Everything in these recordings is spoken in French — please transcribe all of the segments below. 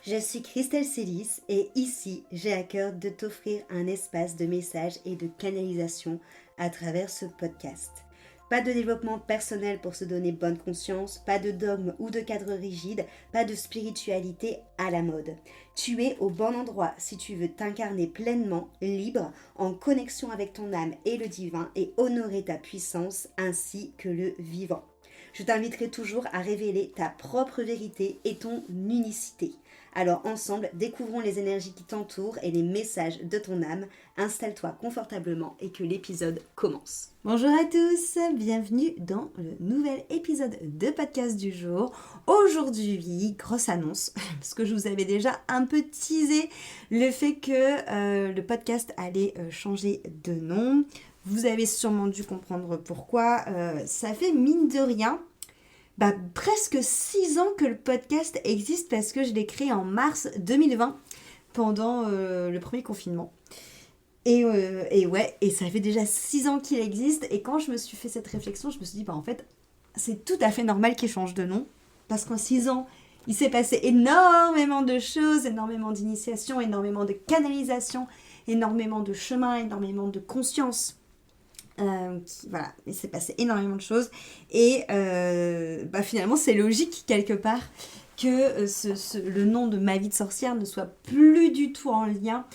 Je suis Christelle Célis et ici, j'ai à cœur de t'offrir un espace de messages et de canalisation à travers ce podcast. Pas de développement personnel pour se donner bonne conscience, pas de dogme ou de cadre rigide, pas de spiritualité à la mode. Tu es au bon endroit si tu veux t'incarner pleinement, libre, en connexion avec ton âme et le divin et honorer ta puissance ainsi que le vivant. Je t'inviterai toujours à révéler ta propre vérité et ton unicité. Alors ensemble, découvrons les énergies qui t'entourent et les messages de ton âme. Installe-toi confortablement et que l'épisode commence. Bonjour à tous, bienvenue dans le nouvel épisode de podcast du jour. Aujourd'hui, grosse annonce, parce que je vous avais déjà un peu teasé le fait que le podcast allait changer de nom. Vous avez sûrement dû comprendre pourquoi. Ça fait mine de rien presque 6 ans que le podcast existe parce que je l'ai créé en mars 2020 pendant le premier confinement. Et ça fait déjà 6 ans qu'il existe. Et quand je me suis fait cette réflexion, je me suis dit, en fait, c'est tout à fait normal qu'il change de nom. Parce qu'en 6 ans, il s'est passé énormément de choses, énormément d'initiations, énormément de canalisation, énormément de chemins, énormément de conscience. Voilà, il s'est passé énormément de choses et finalement c'est logique quelque part que le nom de ma vie de sorcière ne soit plus du tout en lien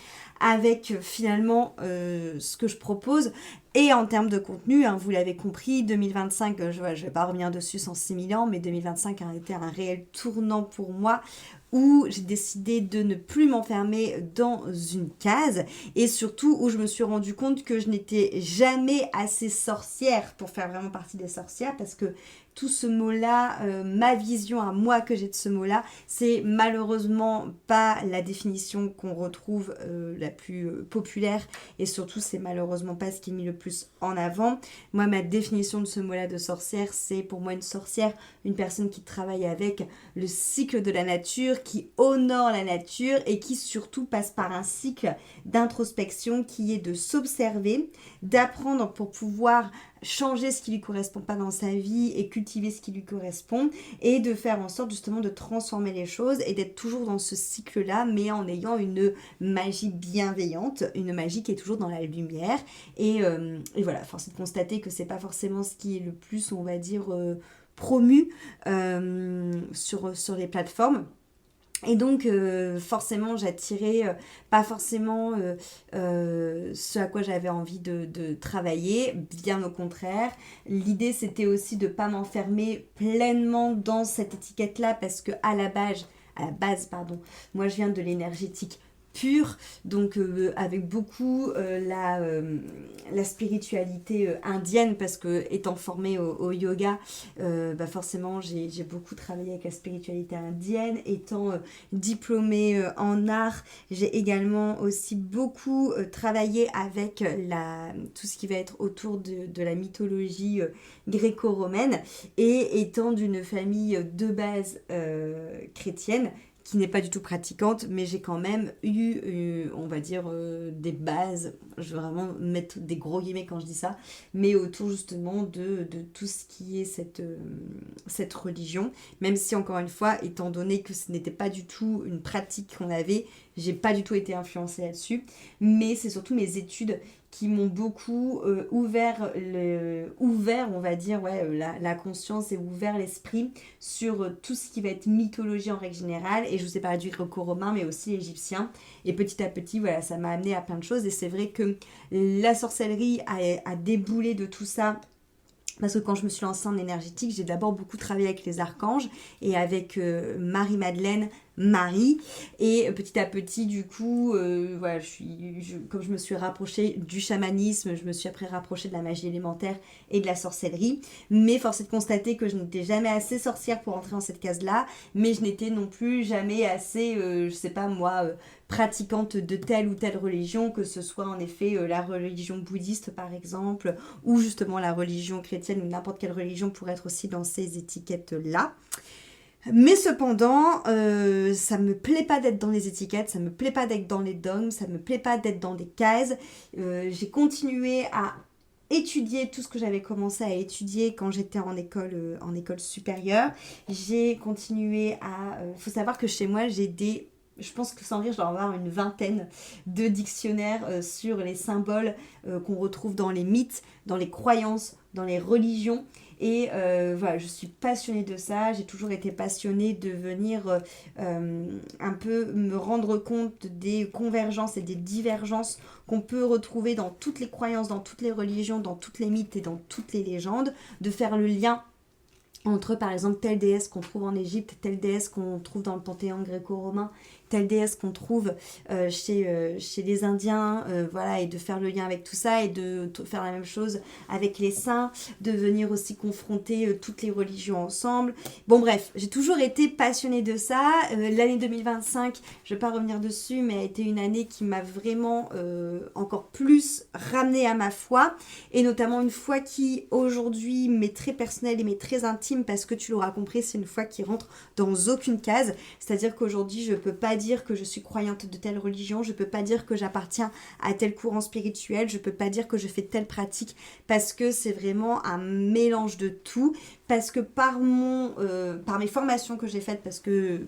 avec finalement ce que je propose. Et en termes de contenu, vous l'avez compris, 2025, je vais pas revenir dessus sans 6000 ans, mais 2025 a été un réel tournant pour moi où j'ai décidé de ne plus m'enfermer dans une case et surtout où je me suis rendu compte que je n'étais jamais assez sorcière pour faire vraiment partie des sorcières parce que tout ce mot-là, ma vision à moi que j'ai de ce mot-là, c'est malheureusement pas la définition qu'on retrouve la plus populaire et surtout c'est malheureusement pas ce qui est mis le plus en avant. Moi, ma définition de ce mot-là de sorcière, c'est pour moi une sorcière, une personne qui travaille avec le cycle de la nature, qui honore la nature et qui surtout passe par un cycle d'introspection qui est de s'observer, d'apprendre pour pouvoir changer ce qui lui correspond pas dans sa vie et cultiver ce qui lui correspond et de faire en sorte justement de transformer les choses et d'être toujours dans ce cycle-là mais en ayant une magie bienveillante, une magie qui est toujours dans la lumière et voilà, force est de constater que c'est pas forcément ce qui est le plus, on va dire, promu sur les plateformes. Et donc forcément j'attirais pas forcément ce à quoi j'avais envie de travailler, bien au contraire. L'idée c'était aussi de pas m'enfermer pleinement dans cette étiquette là parce que à la base, moi je viens de l'énergétique pure, donc avec beaucoup la spiritualité indienne parce que étant formée au yoga, forcément j'ai beaucoup travaillé avec la spiritualité indienne. Étant diplômée en art, j'ai également aussi beaucoup travaillé avec tout ce qui va être autour de la mythologie gréco-romaine et étant d'une famille de base chrétienne, qui n'est pas du tout pratiquante, mais j'ai quand même eu, on va dire, des bases, je vais vraiment mettre des gros guillemets quand je dis ça, mais autour justement de tout ce qui est cette religion, même si encore une fois, étant donné que ce n'était pas du tout une pratique qu'on avait, j'ai pas du tout été influencée là-dessus, mais c'est surtout mes études qui m'ont beaucoup ouvert, on va dire, la conscience et ouvert l'esprit sur tout ce qui va être mythologie en règle générale. Et je vous ai parlé du gréco-romain, mais aussi égyptien. Et petit à petit, voilà, ça m'a amené à plein de choses. Et c'est vrai que la sorcellerie a déboulé de tout ça. Parce que quand je me suis lancée en énergétique, j'ai d'abord beaucoup travaillé avec les archanges et avec Marie-Madeleine, Marie. Et petit à petit, du coup, comme je me suis rapprochée du chamanisme, je me suis après rapprochée de la magie élémentaire et de la sorcellerie. Mais force est de constater que je n'étais jamais assez sorcière pour entrer dans cette case-là. Mais je n'étais non plus jamais assez, pratiquante de telle ou telle religion, que ce soit en effet la religion bouddhiste par exemple, ou justement la religion chrétienne ou n'importe quelle religion pourrait être aussi dans ces étiquettes-là. Mais cependant, ça me plaît pas d'être dans les étiquettes, ça me plaît pas d'être dans les dogmes, ça me plaît pas d'être dans des cases. J'ai continué à étudier tout ce que j'avais commencé à étudier quand j'étais en école supérieure. J'ai continué à... faut savoir que chez moi, j'ai des je pense que sans rire, je dois avoir une vingtaine de dictionnaires sur les symboles qu'on retrouve dans les mythes, dans les croyances, dans les religions. Et voilà, je suis passionnée de ça. J'ai toujours été passionnée de venir un peu me rendre compte des convergences et des divergences qu'on peut retrouver dans toutes les croyances, dans toutes les religions, dans toutes les mythes et dans toutes les légendes, de faire le lien entre par exemple telle déesse qu'on trouve en Égypte, telle déesse qu'on trouve dans le panthéon gréco-romain, telle déesse qu'on trouve chez les Indiens, voilà, et de faire le lien avec tout ça et de faire la même chose avec les saints, de venir aussi confronter toutes les religions ensemble. Bon bref, j'ai toujours été passionnée de ça. L'année 2025, je ne vais pas revenir dessus, mais a été une année qui m'a vraiment encore plus ramenée à ma foi, et notamment une foi qui aujourd'hui m'est très personnelle et m'est très intime, parce que tu l'auras compris, c'est une foi qui rentre dans aucune case. C'est-à-dire qu'aujourd'hui, je ne peux pas dire que je suis croyante de telle religion, je peux pas dire que j'appartiens à tel courant spirituel, je peux pas dire que je fais telle pratique, parce que c'est vraiment un mélange de tout, parce que par mes formations que j'ai faites, parce que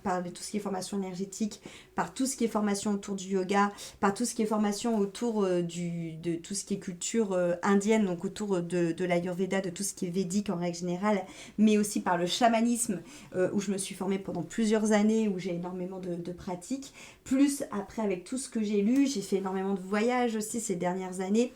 par tout ce qui est formation énergétique, par tout ce qui est formation autour du yoga, par tout ce qui est formation autour de tout ce qui est culture indienne, donc autour de l'Ayurveda, de tout ce qui est védique en règle générale, mais aussi par le chamanisme, où je me suis formée pendant plusieurs années, où j'ai énormément de pratiques, plus après avec tout ce que j'ai lu, j'ai fait énormément de voyages aussi ces dernières années,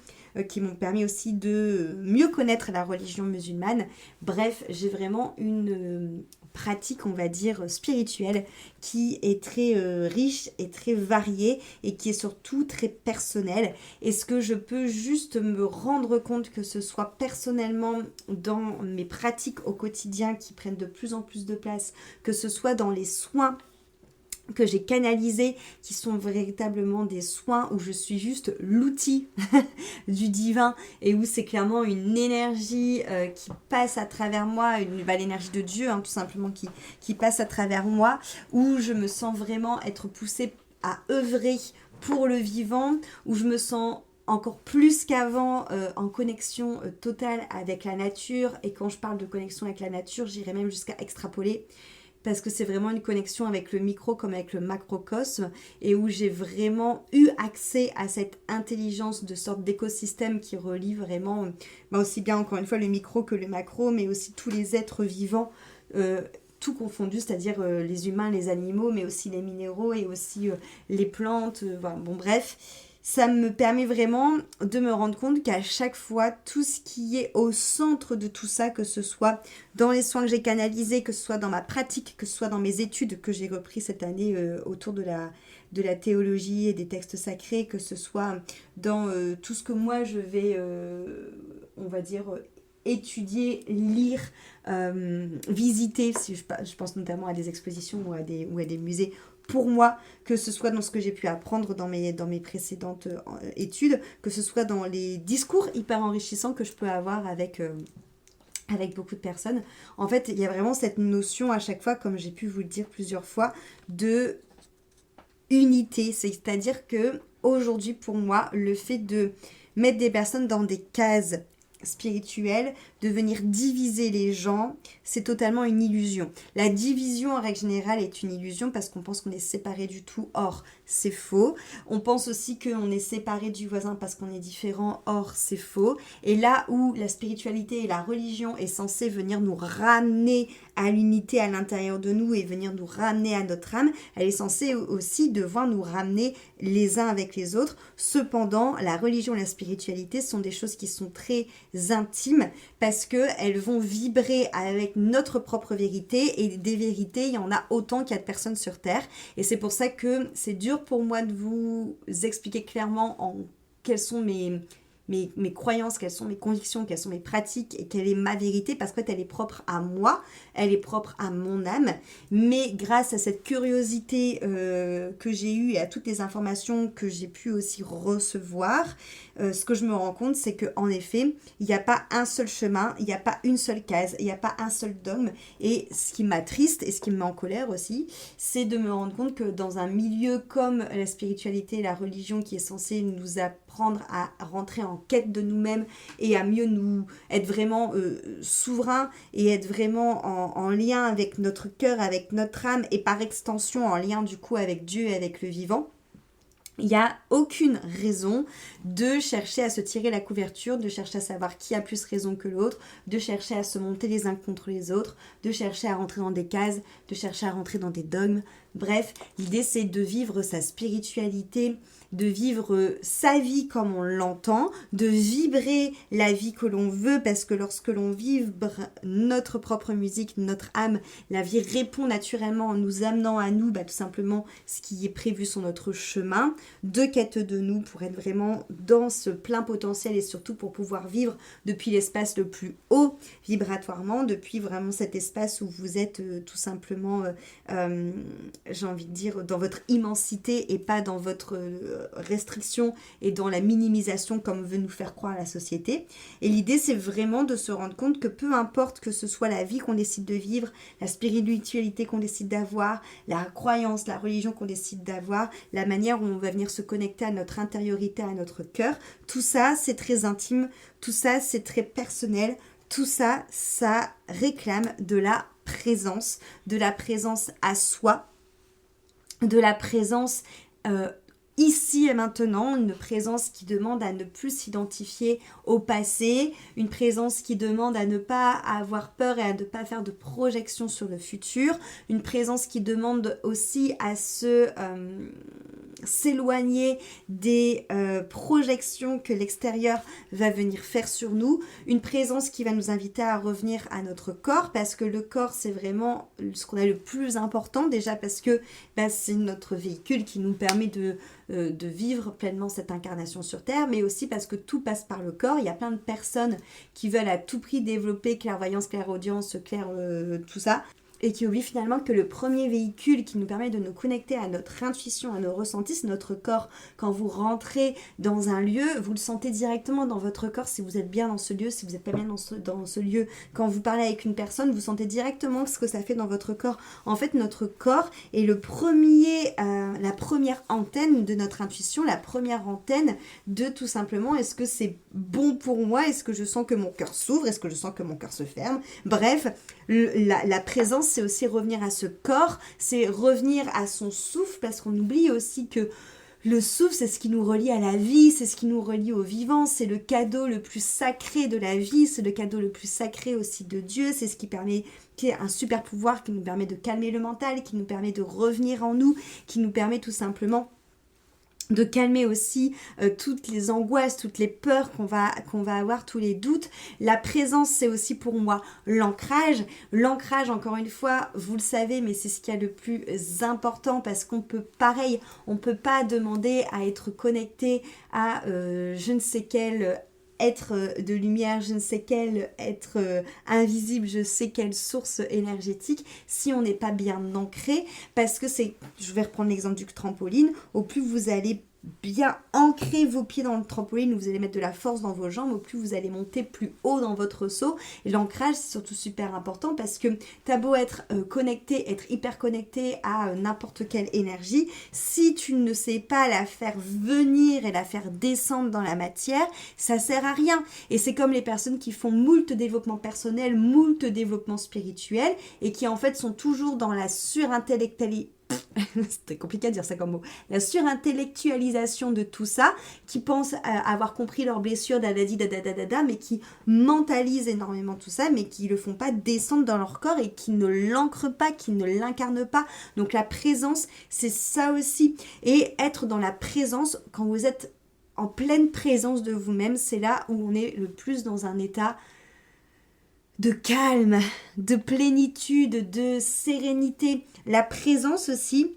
qui m'ont permis aussi de mieux connaître la religion musulmane. Bref, j'ai vraiment une pratique, on va dire, spirituelle qui est très riche et très variée, et qui est surtout très personnelle. Et ce que je peux juste me rendre compte, que ce soit personnellement dans mes pratiques au quotidien qui prennent de plus en plus de place, que ce soit dans les soins que j'ai canalisés, qui sont véritablement des soins où je suis juste l'outil du divin, et où c'est clairement une énergie qui passe à travers moi, l'énergie de Dieu, tout simplement, qui passe à travers moi, où je me sens vraiment être poussée à œuvrer pour le vivant, où je me sens encore plus qu'avant en connexion totale avec la nature. Et quand je parle de connexion avec la nature, j'irais même jusqu'à extrapoler, parce que c'est vraiment une connexion avec le micro comme avec le macrocosme, et où j'ai vraiment eu accès à cette intelligence de sorte d'écosystème qui relie vraiment aussi bien, encore une fois, le micro que le macro, mais aussi tous les êtres vivants, tout confondu, c'est-à-dire les humains, les animaux, mais aussi les minéraux et aussi les plantes, voilà. Bon bref, ça me permet vraiment de me rendre compte qu'à chaque fois, tout ce qui est au centre de tout ça, que ce soit dans les soins que j'ai canalisés, que ce soit dans ma pratique, que ce soit dans mes études que j'ai repris cette année autour de la théologie et des textes sacrés, que ce soit dans tout ce que moi je vais, on va dire, étudier, lire, visiter, si je pense notamment à des expositions ou à des musées, pour moi, que ce soit dans ce que j'ai pu apprendre dans mes précédentes études, que ce soit dans les discours hyper enrichissants que je peux avoir avec beaucoup de personnes. En fait, il y a vraiment cette notion à chaque fois, comme j'ai pu vous le dire plusieurs fois, de unité. C'est-à-dire que aujourd'hui, pour moi, le fait de mettre des personnes dans des cases spirituelle, de venir diviser les gens, c'est totalement une illusion. La division en règle générale est une illusion, parce qu'on pense qu'on est séparé du tout, or c'est faux. On pense aussi qu'on est séparé du voisin parce qu'on est différent, or c'est faux. Et là où la spiritualité et la religion est censée venir nous ramener à l'unité à l'intérieur de nous et venir nous ramener à notre âme, elle est censée aussi devoir nous ramener les uns avec les autres. Cependant, la religion et la spiritualité sont des choses qui sont très intimes, parce qu'elles vont vibrer avec notre propre vérité, et des vérités, il y en a autant qu'il y a de personnes sur Terre. Et c'est pour ça que c'est dur pour moi de vous expliquer clairement quelles sont mes croyances, quelles sont mes convictions, quelles sont mes pratiques et quelle est ma vérité, parce qu'elle est propre à moi, elle est propre à mon âme. Mais grâce à cette curiosité que j'ai eue et à toutes les informations que j'ai pu aussi recevoir, ce que je me rends compte, c'est qu'en effet, il n'y a pas un seul chemin, il n'y a pas une seule case, il n'y a pas un seul dogme. Et ce qui m'attriste et ce qui me met en colère aussi, c'est de me rendre compte que dans un milieu comme la spiritualité et la religion, qui est censée nous apprendre apprendre à rentrer en quête de nous-mêmes et à mieux nous être vraiment souverains et être vraiment en lien avec notre cœur, avec notre âme et par extension en lien du coup avec Dieu et avec le vivant. Il n'y a aucune raison de chercher à se tirer la couverture, de chercher à savoir qui a plus raison que l'autre, de chercher à se monter les uns contre les autres, de chercher à rentrer dans des cases, de chercher à rentrer dans des dogmes. Bref, l'idée c'est de vivre sa spiritualité, de vivre sa vie comme on l'entend, de vibrer la vie que l'on veut, parce que lorsque l'on vibre notre propre musique, notre âme, la vie répond naturellement en nous amenant à nous tout simplement ce qui est prévu sur notre chemin de quête de nous pour être vraiment dans ce plein potentiel et surtout pour pouvoir vivre depuis l'espace le plus haut vibratoirement, depuis vraiment cet espace où vous êtes tout simplement j'ai envie de dire dans votre immensité et pas dans votre restriction et dans la minimisation comme veut nous faire croire la société. Et l'idée c'est vraiment de se rendre compte que peu importe que ce soit la vie qu'on décide de vivre, la spiritualité qu'on décide d'avoir, la croyance, la religion qu'on décide d'avoir, la manière où on va venir se connecter à notre intériorité, à notre cœur, tout ça c'est très intime, tout ça c'est très personnel, tout ça, ça réclame de la présence à soi, de la présence ici et maintenant, une présence qui demande à ne plus s'identifier au passé, une présence qui demande à ne pas avoir peur et à ne pas faire de projection sur le futur, une présence qui demande aussi à s'éloigner des projections que l'extérieur va venir faire sur nous, une présence qui va nous inviter à revenir à notre corps, parce que le corps c'est vraiment ce qu'on a le plus important, déjà parce que c'est notre véhicule qui nous permet de vivre pleinement cette incarnation sur Terre, mais aussi parce que tout passe par le corps. Il y a plein de personnes qui veulent à tout prix développer clairvoyance, clairaudience, tout ça, et qui oublie finalement que le premier véhicule qui nous permet de nous connecter à notre intuition, à nos ressentis, c'est notre corps. Quand vous rentrez dans un lieu, vous le sentez directement dans votre corps si vous êtes bien dans ce lieu, si vous n'êtes pas bien dans ce lieu. Quand vous parlez avec une personne, vous sentez directement ce que ça fait dans votre corps. En fait, notre corps est la première antenne de notre intuition, la première antenne de tout simplement est-ce que c'est bon pour moi, est-ce que je sens que mon cœur s'ouvre, est-ce que je sens que mon cœur se ferme. Bref, la présence c'est aussi revenir à ce corps, c'est revenir à son souffle, parce qu'on oublie aussi que le souffle, c'est ce qui nous relie à la vie, c'est ce qui nous relie au vivant, c'est le cadeau le plus sacré de la vie, c'est le cadeau le plus sacré aussi de Dieu, c'est ce qui est un super pouvoir qui nous permet de calmer le mental, qui nous permet de revenir en nous, qui nous permet tout simplement de calmer aussi toutes les angoisses, toutes les peurs qu'on va avoir, tous les doutes. La présence, c'est aussi pour moi l'ancrage. L'ancrage, encore une fois, vous le savez, mais c'est ce qu'il y a de plus important, parce qu'on peut pas demander à être connecté à je ne sais quel être de lumière, je ne sais quel être invisible, je sais quelle source énergétique, si on n'est pas bien ancré, parce que je vais reprendre l'exemple du trampoline, au plus vous allez bien ancrer vos pieds dans le trampoline, vous allez mettre de la force dans vos jambes, au plus vous allez monter plus haut dans votre saut. Et l'ancrage, c'est surtout super important, parce que t'as beau être connecté, être hyper connecté à n'importe quelle énergie, si tu ne sais pas la faire venir et la faire descendre dans la matière, ça sert à rien. Et c'est comme les personnes qui font moult développement personnel, moult développement spirituel, et qui en fait sont toujours dans la surintellectualité. C'était compliqué à dire ça comme mot. La surintellectualisation de tout ça, qui pensent avoir compris leurs blessures, mais qui mentalisent énormément tout ça, mais qui le font pas descendre dans leur corps et qui ne l'ancrent pas, qui ne l'incarnent pas. Donc la présence, c'est ça aussi. Et être dans la présence, quand vous êtes en pleine présence de vous-même, c'est là où on est le plus dans un état de calme, de plénitude, de sérénité. La présence aussi,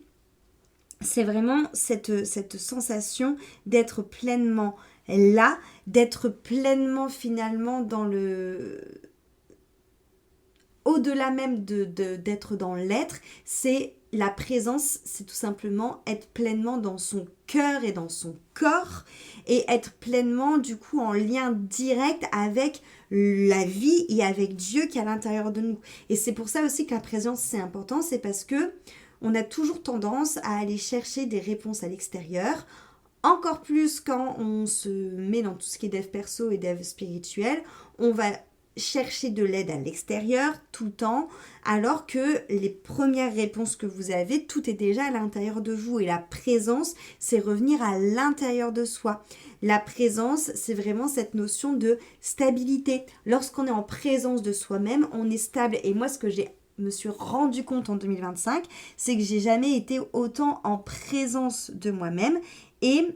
c'est vraiment cette sensation d'être pleinement là, d'être pleinement finalement dans au-delà même d'être dans l'être, c'est la présence, c'est tout simplement être pleinement dans son cœur et dans son corps, et être pleinement du coup en lien direct avec la vie et avec Dieu qui est à l'intérieur de nous. Et c'est pour ça aussi que la présence c'est important, c'est parce que on a toujours tendance à aller chercher des réponses à l'extérieur Encore plus quand on se met dans tout ce qui est dev perso et dev spirituel, on va chercher de l'aide à l'extérieur tout le temps, alors que les premières réponses que vous avez, tout est déjà à l'intérieur de vous. Et la présence, c'est revenir à l'intérieur de soi. La présence, c'est vraiment cette notion de stabilité. Lorsqu'on est en présence de soi-même, on est stable. Et moi, ce que me suis rendu compte en 2025, c'est que j'ai jamais été autant en présence de moi-même. Et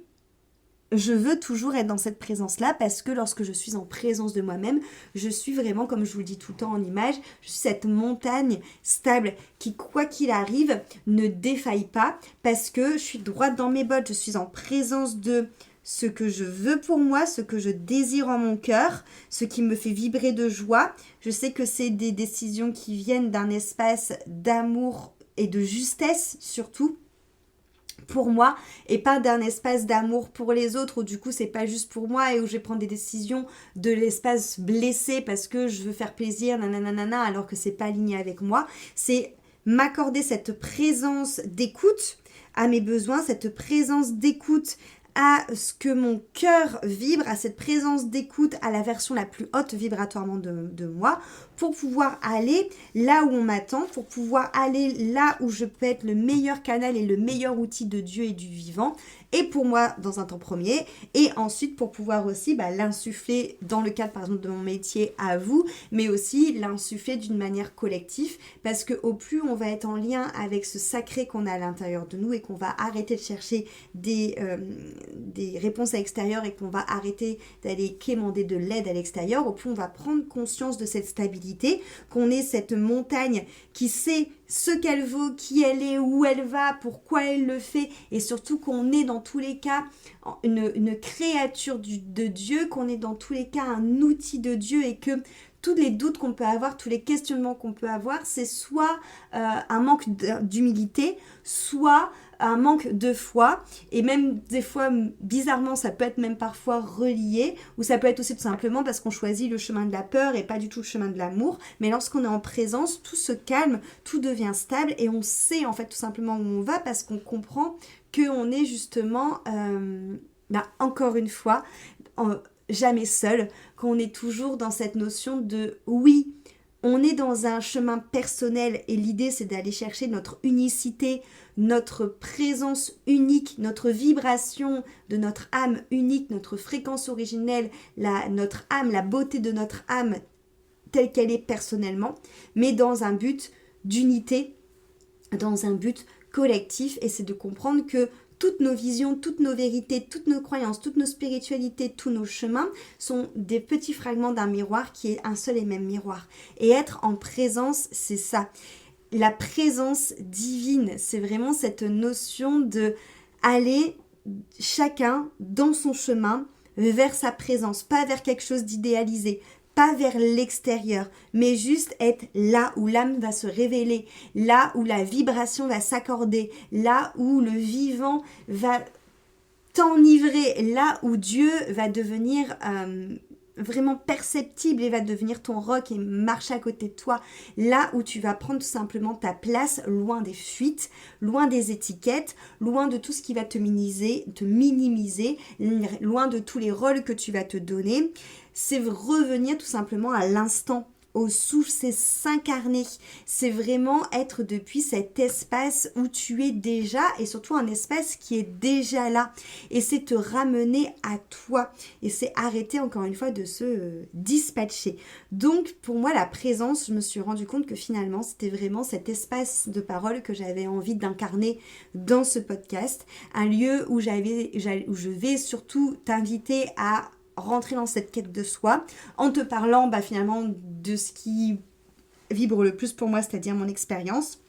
je veux toujours être dans cette présence-là parce que lorsque je suis en présence de moi-même, je suis vraiment, comme je vous le dis tout le temps en image, je suis cette montagne stable qui, quoi qu'il arrive, ne défaille pas parce que je suis droite dans mes bottes, je suis en présence de ce que je veux pour moi, ce que je désire en mon cœur, ce qui me fait vibrer de joie. Je sais que c'est des décisions qui viennent d'un espace d'amour et de justesse surtout, pour moi et pas d'un espace d'amour pour les autres où du coup c'est pas juste pour moi et où je vais prendre des décisions de l'espace blessé parce que je veux faire plaisir nanana alors que c'est pas aligné avec moi. C'est m'accorder cette présence d'écoute à mes besoins, cette présence d'écoute à ce que mon cœur vibre, à cette présence d'écoute, à la version la plus haute vibratoirement de moi, pour pouvoir aller là où on m'attend, pour pouvoir aller là où je peux être le meilleur canal et le meilleur outil de Dieu et du vivant, et pour moi dans un temps premier, et ensuite pour pouvoir aussi l'insuffler dans le cadre par exemple de mon métier à vous, mais aussi l'insuffler d'une manière collective, parce que au plus on va être en lien avec ce sacré qu'on a à l'intérieur de nous et qu'on va arrêter de chercher des réponses à l'extérieur et qu'on va arrêter d'aller quémander de l'aide à l'extérieur, au plus on va prendre conscience de cette stabilité, qu'on est cette montagne qui sait ce qu'elle vaut, qui elle est, où elle va, pourquoi elle le fait, et surtout qu'on est dans tous les cas une créature de Dieu, qu'on est dans tous les cas un outil de Dieu et que tous les doutes qu'on peut avoir, tous les questionnements qu'on peut avoir, c'est soit un manque d'humilité, soit un manque de foi, et même des fois, bizarrement, ça peut être même parfois relié, ou ça peut être aussi tout simplement parce qu'on choisit le chemin de la peur et pas du tout le chemin de l'amour, mais lorsqu'on est en présence, tout se calme, tout devient stable, et on sait en fait tout simplement où on va parce qu'on comprend qu'on est justement, encore une fois, jamais seul, qu'on est toujours dans cette notion de oui, on est dans un chemin personnel et l'idée c'est d'aller chercher notre unicité, notre présence unique, notre vibration de notre âme unique, notre fréquence originelle, notre âme, la beauté de notre âme telle qu'elle est personnellement, mais dans un but d'unité, dans un but collectif, et c'est de comprendre que toutes nos visions, toutes nos vérités, toutes nos croyances, toutes nos spiritualités, tous nos chemins sont des petits fragments d'un miroir qui est un seul et même miroir. Et être en présence, c'est ça. La présence divine, c'est vraiment cette notion de aller chacun dans son chemin vers sa présence, pas vers quelque chose d'idéalisé, pas vers l'extérieur, mais juste être là où l'âme va se révéler, là où la vibration va s'accorder, là où le vivant va t'enivrer, là où Dieu va devenir vraiment perceptible et va devenir ton roc et marcher à côté de toi, là où tu vas prendre tout simplement ta place, loin des fuites, loin des étiquettes, loin de tout ce qui va te minimiser, loin de tous les rôles que tu vas te donner. C'est revenir tout simplement à l'instant, au souffle, c'est s'incarner, c'est vraiment être depuis cet espace où tu es déjà, et surtout un espace qui est déjà là, et c'est te ramener à toi, et c'est arrêter encore une fois de se dispatcher. Donc pour moi la présence, je me suis rendu compte que finalement c'était vraiment cet espace de parole que j'avais envie d'incarner dans ce podcast, un lieu où je vais surtout t'inviter à rentrer dans cette quête de soi, en te parlant finalement de ce qui vibre le plus pour moi, c'est-à-dire mon expérience,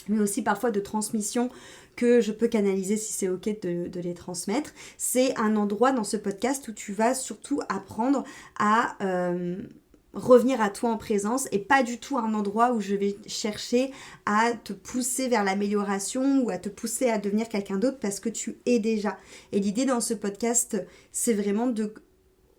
mais aussi parfois de transmission que je peux canaliser si c'est ok de les transmettre. C'est un endroit dans ce podcast où tu vas surtout apprendre à revenir à toi en présence et pas du tout un endroit où je vais chercher à te pousser vers l'amélioration ou à te pousser à devenir quelqu'un d'autre parce que tu es déjà. Et l'idée dans ce podcast, c'est vraiment de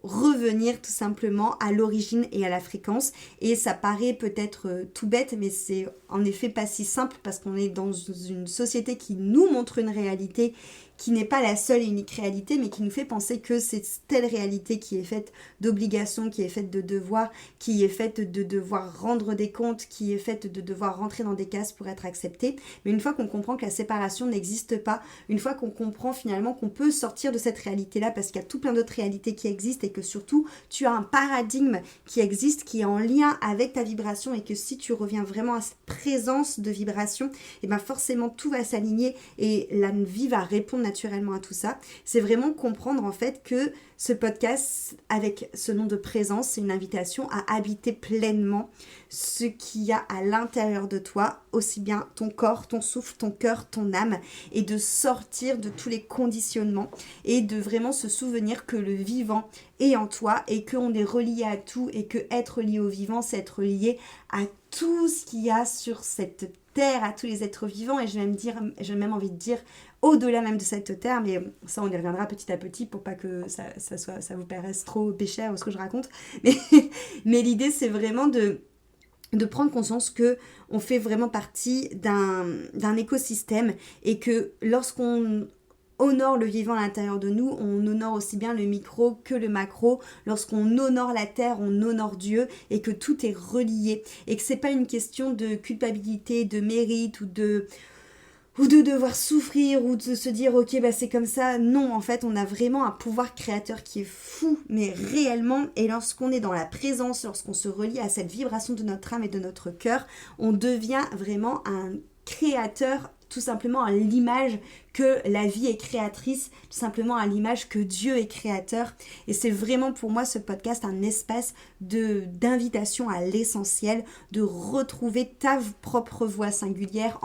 revenir tout simplement à l'origine et à la fréquence, et ça paraît peut-être tout bête, mais c'est en effet pas si simple parce qu'on est dans une société qui nous montre une réalité qui n'est pas la seule et unique réalité, mais qui nous fait penser que c'est telle réalité qui est faite d'obligations, qui est faite de devoirs, qui est faite de devoir rendre des comptes, qui est faite de devoir rentrer dans des cases pour être accepté. Mais une fois qu'on comprend que la séparation n'existe pas, une fois qu'on comprend finalement qu'on peut sortir de cette réalité-là, parce qu'il y a tout plein d'autres réalités qui existent et que surtout tu as un paradigme qui existe, qui est en lien avec ta vibration, et que si tu reviens vraiment à cette présence de vibration, et bien forcément tout va s'aligner et la vie va répondre naturellement à tout ça. C'est vraiment comprendre en fait que ce podcast, avec ce nom de présence, c'est une invitation à habiter pleinement ce qu'il y a à l'intérieur de toi, aussi bien ton corps, ton souffle, ton cœur, ton âme, et de sortir de tous les conditionnements et de vraiment se souvenir que le vivant est en toi et qu'on est relié à tout, et que être lié au vivant, c'est être lié à tout ce qu'il y a sur cette terre, à tous les êtres vivants, et j'ai même envie de dire au-delà même de cette terre, mais ça on y reviendra petit à petit pour pas que ça vous paraisse trop péché ce que je raconte, mais l'idée c'est vraiment de prendre conscience que on fait vraiment partie d'un écosystème, et que lorsqu'on honore le vivant à l'intérieur de nous, on honore aussi bien le micro que le macro. Lorsqu'on honore la terre, on honore Dieu, et que tout est relié, et que c'est pas une question de culpabilité, de mérite ou de devoir souffrir ou de se dire ok c'est comme ça. Non, en fait on a vraiment un pouvoir créateur qui est fou, mais réellement, et lorsqu'on est dans la présence, lorsqu'on se relie à cette vibration de notre âme et de notre cœur, on devient vraiment un créateur, tout simplement à l'image que la vie est créatrice, tout simplement à l'image que Dieu est créateur. Et c'est vraiment pour moi ce podcast un espace d'invitation à l'essentiel, de retrouver ta propre voix singulière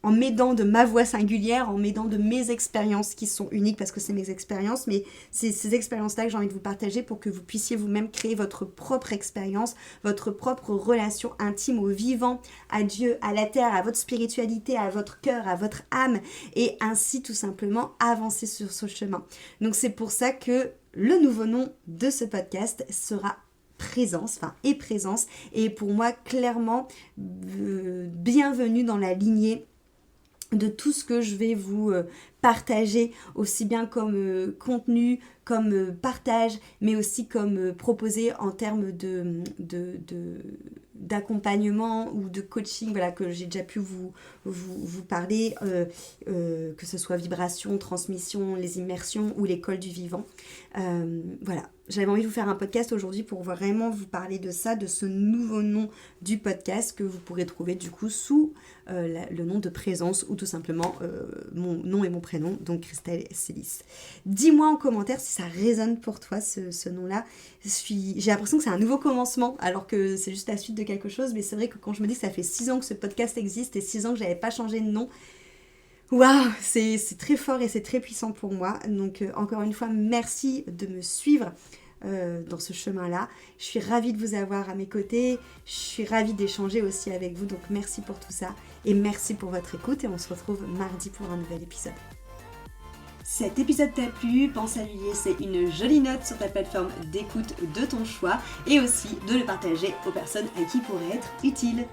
en m'aidant de ma voix singulière, en m'aidant de mes expériences qui sont uniques, parce que c'est mes expériences, mais c'est ces expériences-là que j'ai envie de vous partager pour que vous puissiez vous-même créer votre propre expérience, votre propre relation intime au vivant, à Dieu, à la terre, à votre spiritualité, à votre cœur, à votre âme, et ainsi tout simplement avancer sur ce chemin. Donc c'est pour ça que le nouveau nom de ce podcast sera présence, et pour moi clairement bienvenue dans la lignée de tout ce que je vais vous partager, aussi bien comme contenu, comme partage, mais aussi comme proposé en termes d'accompagnement ou de coaching, voilà, que j'ai déjà pu vous parler, que ce soit vibration, transmission, les immersions ou l'école du vivant. Voilà, j'avais envie de vous faire un podcast aujourd'hui pour vraiment vous parler de ça, de ce nouveau nom du podcast que vous pourrez trouver du coup sous le nom de présence, ou tout simplement mon nom et mon prénom, donc Christelle Célis. Dis-moi en commentaire si ça résonne pour toi ce nom-là. J'ai l'impression que c'est un nouveau commencement, alors que c'est juste la suite de quelque chose, mais c'est vrai que quand je me dis que ça fait 6 ans que ce podcast existe et 6 ans que j'avais pas changé de nom, waouh, c'est très fort et c'est très puissant pour moi. Donc encore une fois, merci de me suivre dans ce chemin-là. Je suis ravie de vous avoir à mes côtés. Je suis ravie d'échanger aussi avec vous. Donc merci pour tout ça. Et merci pour votre écoute. Et on se retrouve mardi pour un nouvel épisode. Cet épisode t'a plu, pense à lui laisser une jolie note sur ta plateforme d'écoute de ton choix. Et aussi de le partager aux personnes à qui il pourrait être utile.